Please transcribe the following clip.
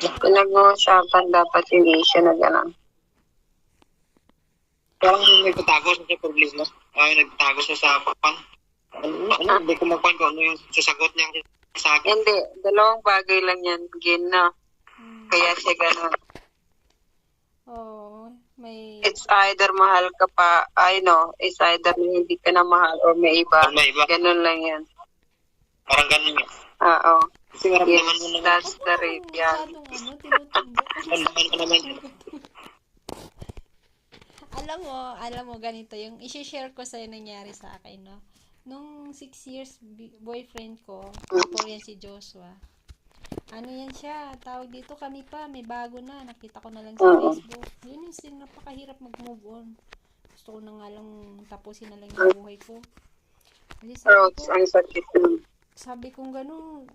Pinag-uusapan dapat hindi siya na gano'n. Parang nagtatago siya sa problema. Nagtatago siya sa pan. Hindi ko makuha kung ano yung sasagot niya sa akin. Hindi, dalawang bagay lang yan, Gin, no? Kaya siya gano'n. Oo, may... It's either mahal ka pa, it's either hindi ka na mahal or may iba. Or may iba. Ganun lang yan. Parang ganun yun. Oo. Kasi maramdaman mo Yes, naman. that's the rate yan. Masyadong tinutumbok. Maramdaman ko naman yun. Alam mo, ganito, yung isi-share ko sa'yo nangyari sa akin, no? Nung 6 years boyfriend ko, before yan si Joshua, ano yan siya, tawag dito kami pa, may bago na, nakita ko na lang sa Facebook. Yun yung napakahirap mag-move on. Gusto ko na nga lang tapusin na lang yung buhay ko. Kasi Rose, ang sakit nun. sabi kong ganun,